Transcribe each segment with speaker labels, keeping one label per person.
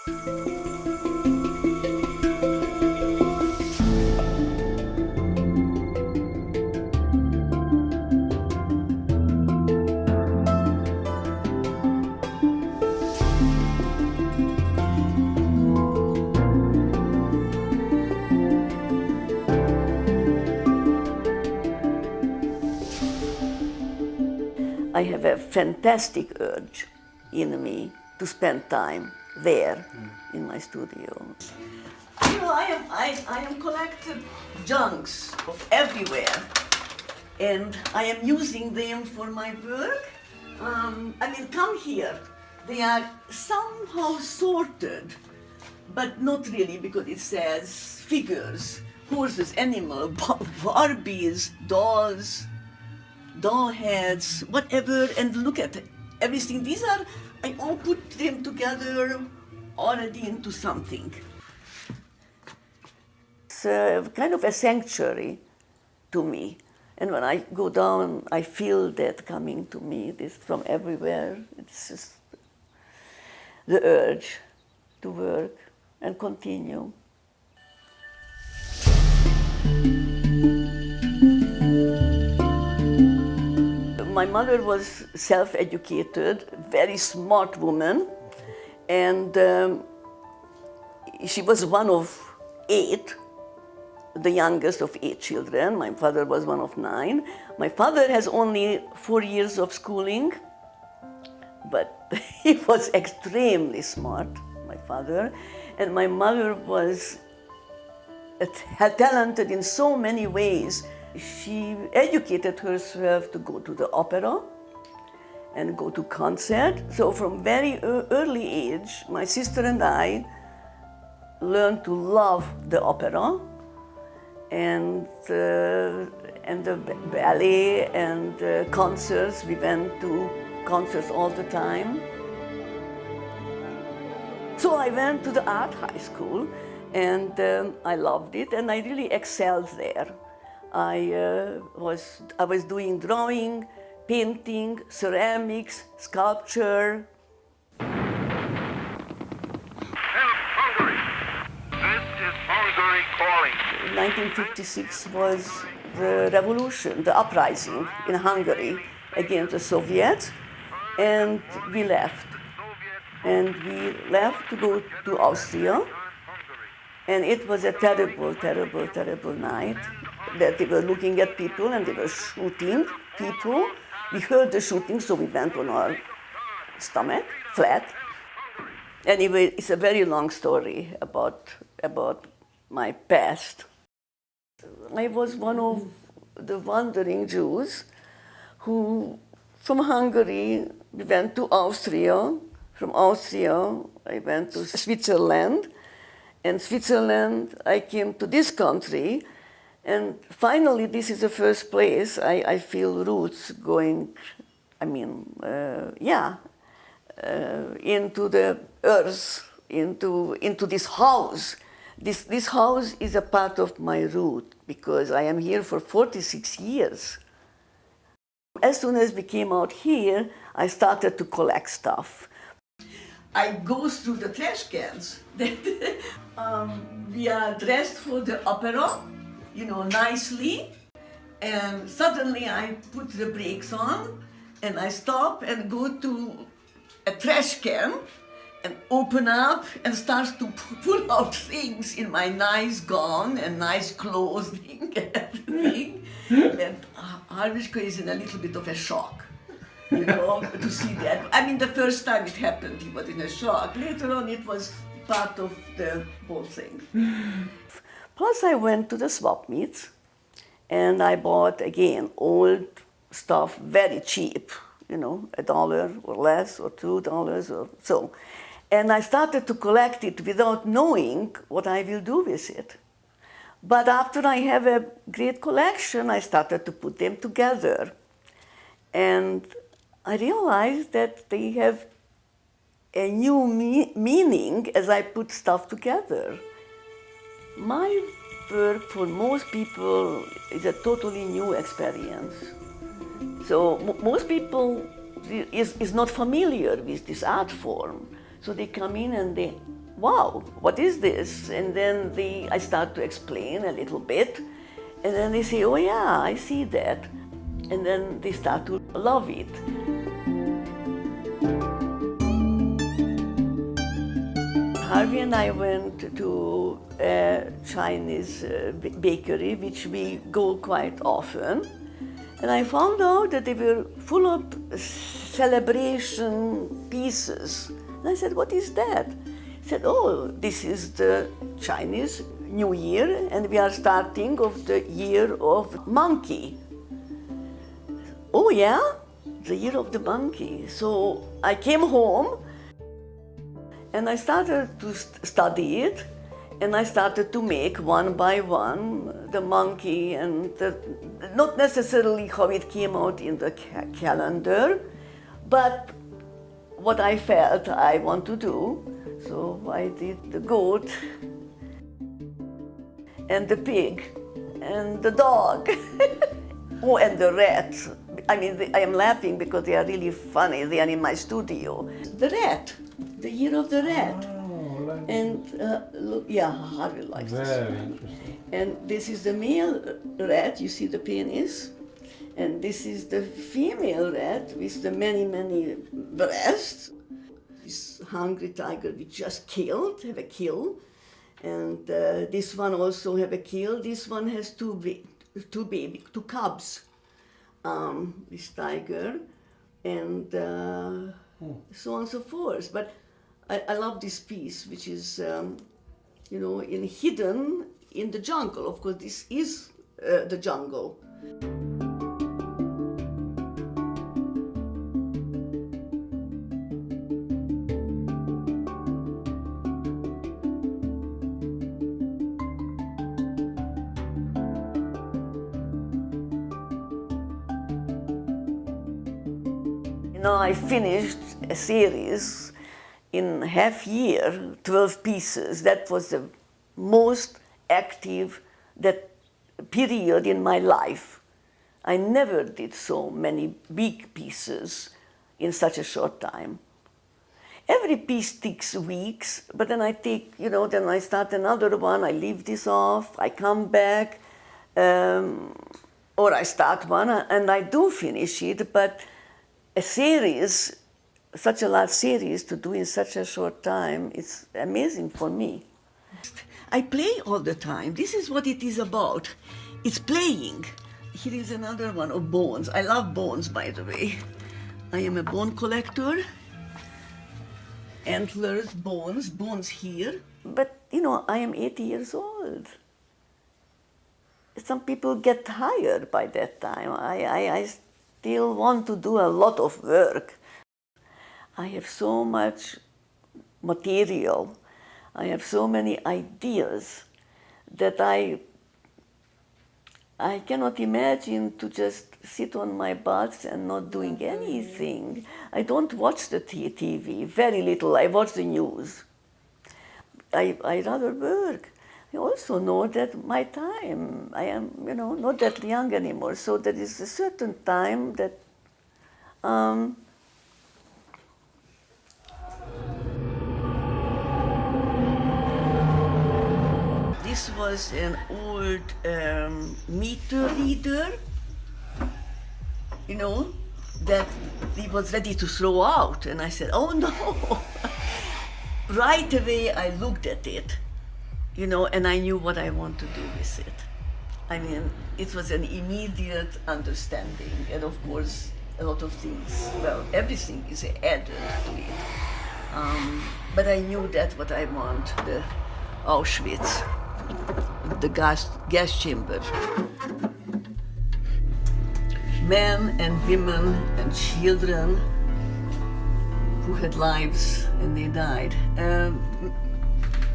Speaker 1: I have a fantastic urge in me to spend time there in my studio. You know, I am collected junks of everywhere, and I am using them for my work. I mean, come here. They are somehow sorted, but not really, because it says figures, horses, animals, Barbies, dolls, doll heads, whatever, and look at everything. These are, I all put them together already into something. It's kind of a sanctuary to me. And when I go down, I feel that coming to me, this from everywhere. It's just the urge to work and continue. My mother was self-educated, very smart woman, and she was one of 8, the youngest of 8 children. My father was one of 9. My father has only 4 years of schooling, but he was extremely smart, my father, and my mother was talented in so many ways. She educated herself to go to the opera and go to concert. So from very early age, my sister and I learned to love the opera and the ballet and concerts. We went to concerts all the time. So I went to the art high school, and I loved it, and I really excelled there. I was doing drawing, painting, ceramics, sculpture.
Speaker 2: Hungary. This is Hungary calling.
Speaker 1: 1956 was the revolution, the uprising in Hungary against the Soviets, and we left. And we left to go to Austria, and it was a terrible, terrible, terrible night. That they were looking at people and they were shooting people. We heard the shooting, so we went on our stomach, flat. Anyway, it's a very long story about my past. I was one of the wandering Jews who, from Hungary, we went to Austria. From Austria, I went to Switzerland. And Switzerland, I came to this country. And finally, this is the first place I feel roots going, into the earth, into this house. This house is a part of my root because I am here for 46 years. As soon as we came out here, I started to collect stuff. I go through the trash cans. We are dressed for the opera, you know, nicely, and suddenly I put the brakes on and I stop and go to a trash can and open up and start to pull out things in my nice gown and nice clothing and everything. And Harvishka is in a little bit of a shock, you know, to see that. I mean, the first time it happened, he was in a shock. Later on, it was part of the whole thing. Plus, I went to the swap meets, and I bought, again, old stuff, very cheap, you know, $1 or less, or $2 or so. And I started to collect it without knowing what I will do with it. But after I have a great collection, I started to put them together. And I realized that they have a new meaning as I put stuff together. My work, for most people, is a totally new experience. So most people is not familiar with this art form. So they come in and they wow, what is this? And then I start to explain a little bit, and then they say, oh yeah, I see that. And then they start to love it. Harvey and I went to a Chinese bakery, which we go quite often. And I found out that they were full of celebration pieces. And I said, what is that? He said, oh, this is the Chinese New Year, and we are starting of the year of monkey. Oh yeah, the year of the monkey. So I came home and I started to study it, and I started to make one by one the monkey, and not necessarily how it came out in the calendar, but what I felt I want to do. So I did the goat and the pig and the dog. Oh, and the rat. I mean, I am laughing because they are really funny. They are in my studio. The rat, the year of the rat.
Speaker 3: Oh,
Speaker 1: and look, yeah, Harvey likes this.
Speaker 3: Very interesting.
Speaker 1: And this is the male rat, you see the penis. And this is the female rat with the many, many breasts. This hungry tiger we just killed, have a kill. And this one also have a kill. This one has two cubs, this tiger, and so on and so forth. But I love this piece, which is, hidden in the jungle. Of course, this is the jungle. I finished a series in half year, 12 pieces. That was the most active period in my life. I never did so many big pieces in such a short time. Every piece takes weeks, but then I then I start another one, I leave this off, I come back, or I start one and I do finish it, but a series, such a large series to do in such a short time, it's amazing for me. I play all the time. This is what it is about. It's playing. Here is another one of bones. I love bones, by the way. I am a bone collector. Antlers, bones here. But, I am 80 years old. Some people get tired by that time. I still want to do a lot of work. I have so much material. I have so many ideas that I cannot imagine to just sit on my butt and not doing anything. I don't watch the TV, very little. I watch the news. I rather work. I also know that my time, I am, not that young anymore, so there is a certain time that this was an old meter reader, that he was ready to throw out. And I said, oh no. Right away I looked at it, and I knew what I want to do with it. I mean, it was an immediate understanding, and of course, a lot of things, everything is added to it. But I knew that what I want, the Auschwitz, the gas chamber. Men and women and children who had lives and they died.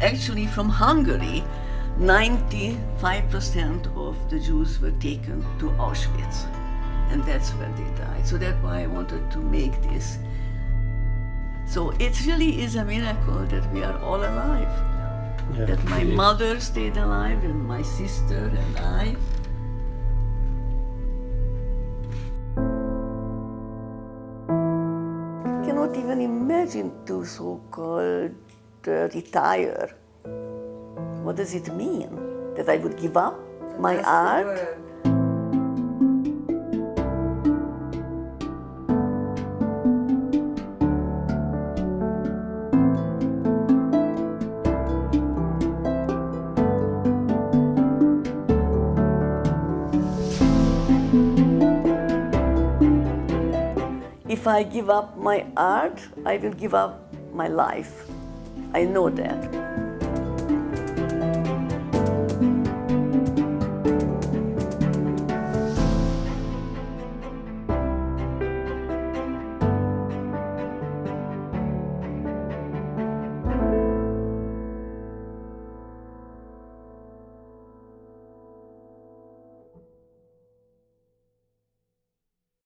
Speaker 1: Actually, from Hungary, 95% of the Jews were taken to Auschwitz, and that's where they died. So that's why I wanted to make this. So it really is a miracle that we are all alive. Yeah, that my mother stayed alive, and my sister and I. I cannot even imagine two so-called retire. What does it mean? That I would give up my art? If I give up my art, I will give up my life. I know that.